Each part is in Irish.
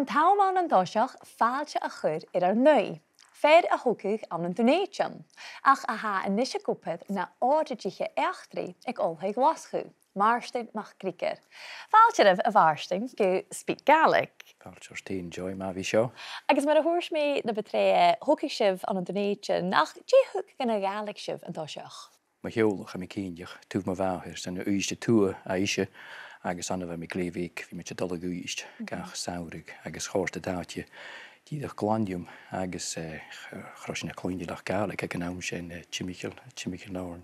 Táimán an dóiseach fáilte a chur ar nui. Fér a thucaigh an an donéisian, ach a ha a-nis gúpad na áidearthaithe eachtraí ag olthaigh glaschu. Màrtainn MacGriogair. Fáilte a bhharstaing go SpeakGaelic. Fáilte tín joy má bhí seo. Agus mar a thuairs mé na betré thucaigh sibh an donéisian ach dé thug gan a Gaelic sibh an dóiseach. Má heolach a mi cíneach túh má bháthir san uiste tua a isise agus anna bheith mi gléomhíh bhí me te dul uist gach saoirigh agus chóirta dáte díadach glandium agus chroisina clúineach Gaelic ag an am sin Timichael náirn.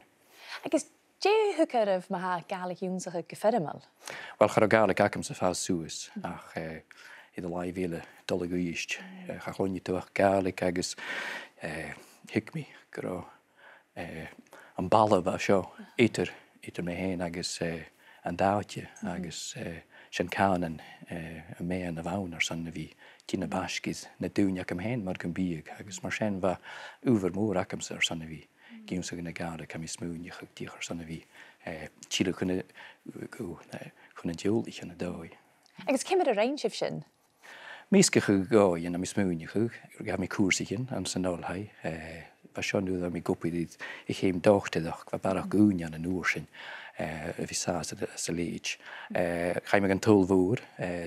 Agus dé thucarh má Gaelic únsacha go ferimal? Well char a Gaelic acam sa fás suas ach iad a láimhhéile dul uist cha chluinne tuach Gaelic agus hiic mi go an balla bheith seo itar mé héin agus an dáte agus sin cánan a méan a bhhanar san na bhí tína basciid na dúneach am héin mar go bíag agus mar sin bheith uver mór acamsa ar san na bhí gímsa go na Gaelic a mi smúneach ag díoch ar san na bhí tíle chun an deolaich an na dói. Agus cimid a réinsibh sin? Mísca chu gáin a mi smúneach gur ga mi cuasaighin an san nálhaid ba seanú a mi gopaid I chéim dáchtadach ba barach gúnean an úr sin a bhí sásta sa léid. Chaim me an tólmhór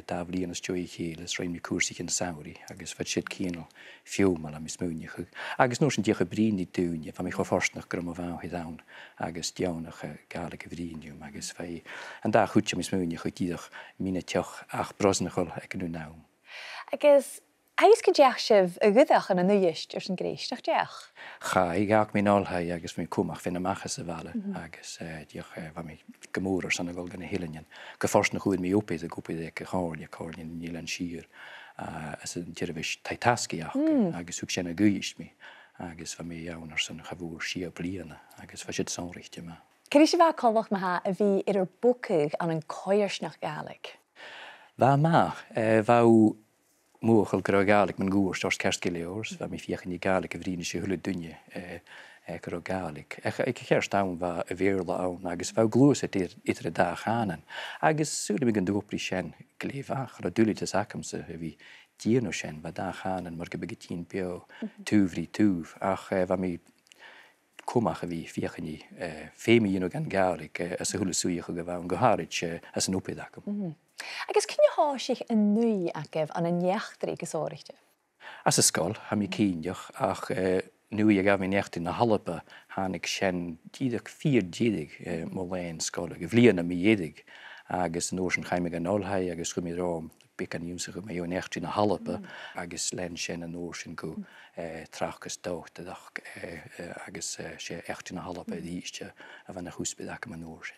dá bblion as joí chéile is réim mi cuasaighin saoirí agus fed siad cíanal fiúmal a mi smúneach agus nó sin díocha bríní dúne fa mi cho forsnach gur am bhhaid ann agus deannach Gaelic a bhrínium agus fé an dá chuúte mi smúneach díadach mína teoch ach brosnachol ag an nám. Agus eis go deach sibh a gudach an nuist ar san gréisteach deach? Cha, I gach mi nálhaid agus mi cumach fin amachchas a bhela agus díoch bha mi gomór ar sanna gáil gan na héileann. Go forsnach chuid mi ópaid a gúpaid ag a cháirne níl an sír as an tíirehis taitasciach agus thug sin a gúist mi agus bha mi ann ar sanna chabhúr si a bliana agus fa siad sanrichte me. Céir sé bheith colach matha a bhí ar bucaigh an cóirsnach Gaelic? Bha má, bha Móchail gur Gaelic man gúir stors cerscileors, bha mi fiochan I Gaelic a bhríne sé thula dunne gur Gaelic. Ag cheirst ann bha a bhéirla ann agus bha glúsa itar a dá chánan. Agus súla mi an dúprí sin gléomhach ar a dúlitas acamsa a bhí díanú sin bha dá chánan mar go bag tín beo túhrí túh ach bha mi cumach a bhí fiochan fémi dhéanú gan Gaelic as a thula súíocha go bh an goharid as an ópaid acam. Agus cinn háisich an nui agah an neachtarí go sáirichte? As a scol, ha mi cíneach ach nui a gaf mi neachtaí na Halapa hánig sin díadach 4 díadig mó léin scol go bhbliana mi dhéadig agus an óir sin chaimime an nálhaid agus go mi rám bic an íomsa go mé neachtaí na Halapa agus len sin an óir sin go trachas dóchtadach agus sé eachtaí na Halapa díiste a bheit na chúspid ach an óir sin.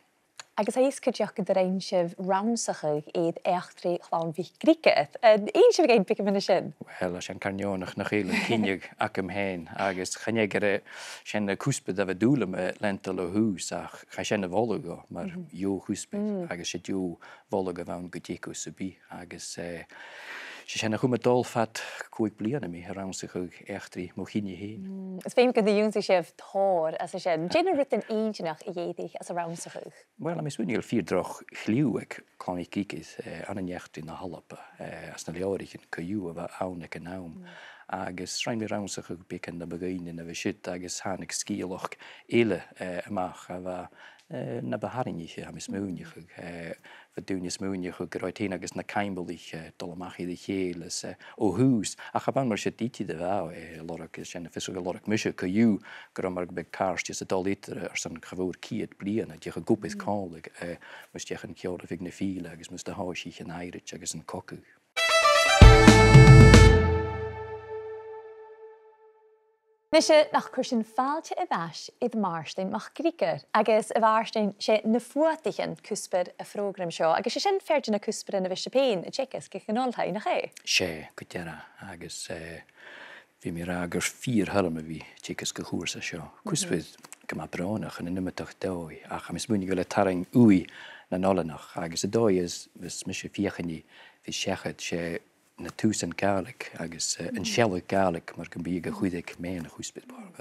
Agus éis go deach go réin sibh ramsacha iad eachtraí chláán bhí Gricead. Éon sibh géin pic mena sin? Well, sin carneánach nach chéile cíneag ach am héin agus chaine gur sin na cúspid a bheith dúla me lental ó hús ach cha sin na bholaga mar jo cúspid agus sé dú bholaga bhain go dtíú sa bí agus sé sinna chuma dulfat cúig bliana mi ar ramsacha eachtraí mo chinne héin. Is féim go dúnta sibh tóir as sin. Déanana ruit an éideach I dhéadaigh as a ramsacha? Well, am is swinil 4 droch chliúig clánig kíkis an neachtaí na Halapa as na leáirichin coú a bheith ánach an nám. Agus srein mi ramsach ag bican na bagainn a bheith siit agus hánig scíalach eile amach a bheith na baharinniche am is smúneach bheith dúne smúneach gur ráitéin agus na caimbalích dul amach iad chélas ó hús a chaban mar sé díti de bheith lorach sin fisú go lorach muise coú gur mar be cáirste a dul litre ar san chabhúr ciad bliana deach a gúpis cálaigh mus deach an ceol a bhíh na fíle agus mus de háisích an éirit agus an cocuh. Nise nach chuir sin fáilte a bheis iad Màrtainn MacGriogair agus a bhharstainn sé na fuataichin cúspar a frógram seo agus sé sin féidir na cúspar in a bhís péin a tchecas go chnolthaid nach é? Sé go deara agus bhí mi ra gur 4 halm a bhí tchecas go chúrsa seo. Cúspid go má bránach an inimitach dói ach am is múnig go le taring Uill na nólanach agus a dói is mis sé fiochanní bhí seachad sé na túsan Gaelic agus an sealach Gaelic mar go bíag a chuideag mé na chúspid bar.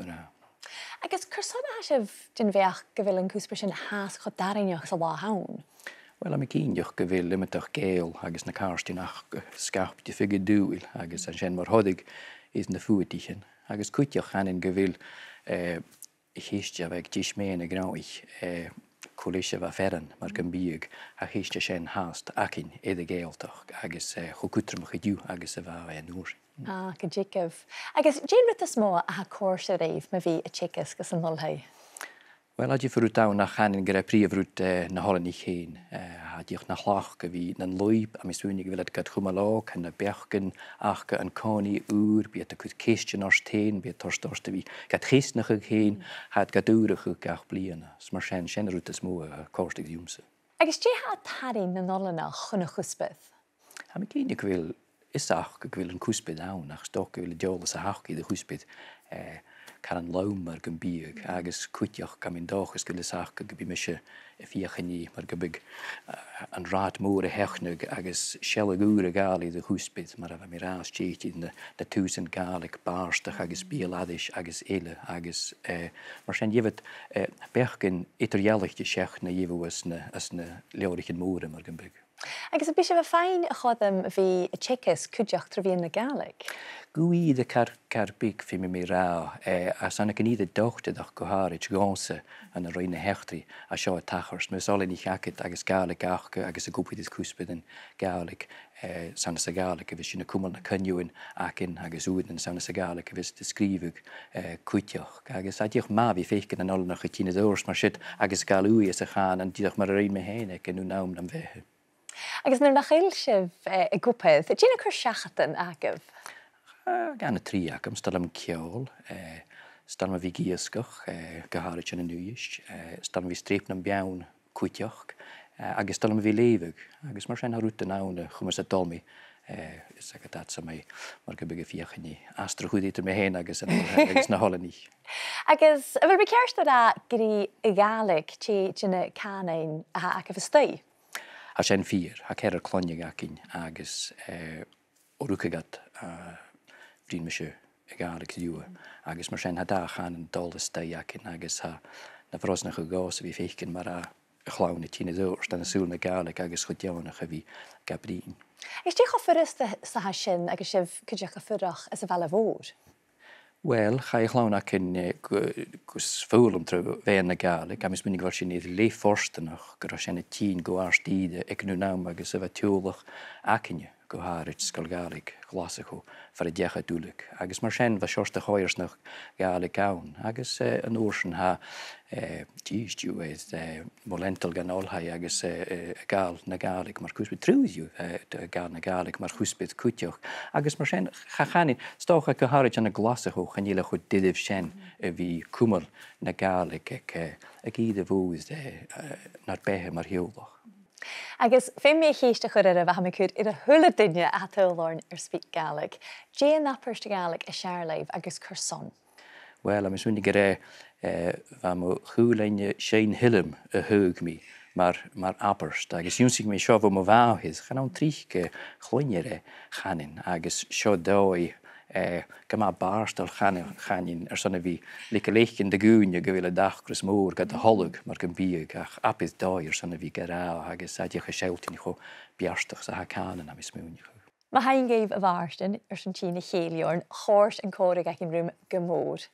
Agus chur sanna sibh den bheach go bhfuil an cúspar sin háas chu darinneach sa lá hain? Well, am cíneach go bhfuil limitach géal agus na cáirtí nach scarpte fiige dúil agus an sin mar thodig is na fuaitichen. Agus cuiteach chanin go bhfuil chéiste bheith díos ména gráich choléise bheith ferran mar go bíag a chéiste sin háast acinn éidir géaltach agus chocutramach dú agus a bheith an úr. Go ddícah. Agus déan rud is mó a cóirse réomh ma bhí a tchicas gus an nolthaid. Wel, had je vooruit aan nach gaan in priefroet na hallen niet heen. Had je nach lachen wie een loop, en misschien wil het gaat goemelok en de bergen, achke en koning uur, bij het goed kistje naar steen, bij het torste wie gaat geestnig heen, had gaat uurig gaat blien. Maar zijn route is mooi kostig jumse. Agus je had tarin na nollenach gunne guspeth. Ik wil is ik wil een kuspet aan, nach stok wil de jolle hachke de kuspet. Kan an laum mar gan bíag agus cuiteach gan min dáchas go leach go bí me se fiochanní mar go big an rád mór a hechnug agus selle úr a gáí de húspit mar a bheit mé rástéiti de 1000 gálik bárstach agus bíladis agus eile agus mar sin dhéfud bechgin itarjalichte seach na dhéhs as na leirichin móre mar gan big. Agus a bí se bh féin a chodam bhí a tchicas cuideach tra bhíon na Gaelic. Gúí de car big fi mé rá as anna gan iad dochtadach go háid gása an a roiine hechtri a seo a tachars. Mas all ní cheacid agus Gaelic achcha agus a gúpaid is cúspid an Gaelic sanna sa Gaelic a bhís sin na cúmal na cynniúin acin agus údan sanna sa Gaelic a bhís descríbhug cuiteach. Agus a díoch má bhí féicin an olnach a tína dórs mar siad agus galúí is a chan an díoch mar a réin me héine an nú nám am bheitthe. Agus nuair nach chéil sibh i gúpaid, dína chur seachtain agah? Gan y tri ac am stal am ceol, stal am a fi giasgach, gyharid yn y nwyis, stal am fi streip na'n biawn cwytioch, agus stal am a fi leifig, agus mar sy'n harwt yn awn chwmys a dolmi, is ag a dat sa mai, mar gybyg y fiach ni, astra chwyd eiter me hen agus na holen ni. Agus, a fyr becerst da gyda y Gaelic ti dyna canain ac a fystau? A sy'n ffyr, a cer y clonig acin, agus orwcagad Brín me se a Gaelic dúa, agus mar sin hadá chan an dul stay acin agus ha na bhrosnach a gás a bhí féicin mar a chlána tína dúrs den asúl na Gaelic agus chu deannach a bhí Gabrín. Is tí go furas sa sin agus sibh cuideach a furach as a bhela bhór? Wel, cha I chlána acin gus fúlam tra bhéan na Gaelic, agus minnig bhar sin iad léforstanach gur sin a tín go árstíide ag nú nám agus a bheith teolach acinne. Go háid scoil Gaelic glasachú far a decha dúlaach. Agus mar sin bheit seirsta choirsnach Gaelic ann. Agus an úrsan ha díosdú molental gan olhaid agus gáil na Gaelic mar chúspid trúsú gáil na Gaelic mar chúspid cúteoch. Agus mar sin chachanin stócha go háid an na glasachú chaníile chud didibh sin a bhí cúmal na Gaelic ag iad a bhús nar bethe mar hiúlach. Agus fé mé chéiste chur a bheit hamicúd ar a thula duine a tilláin ar SpeakGaelic. Dé napirsta Gaelic a searlaibh agus chur son? Wel, am isúnig go ré bheit mo chúlainne séin hillim a thug mi mar aperst. Agus dúnsig mé seo bh mo bháhis, chan an tríche chluine ré chanin agus seo dói Gama barstal chanin sanna bhí leicin de gúne go bhfuil a dachgras mór go a holug mar go bíag ach apis dáir sanna bhí go rá agus a ddíocha seiltain cho bearstach sa hacanan am is múne chu. Ma hain géibh a bharstin ar san tína chéiliorn, chóirt an córaigh ag an rúm go mór.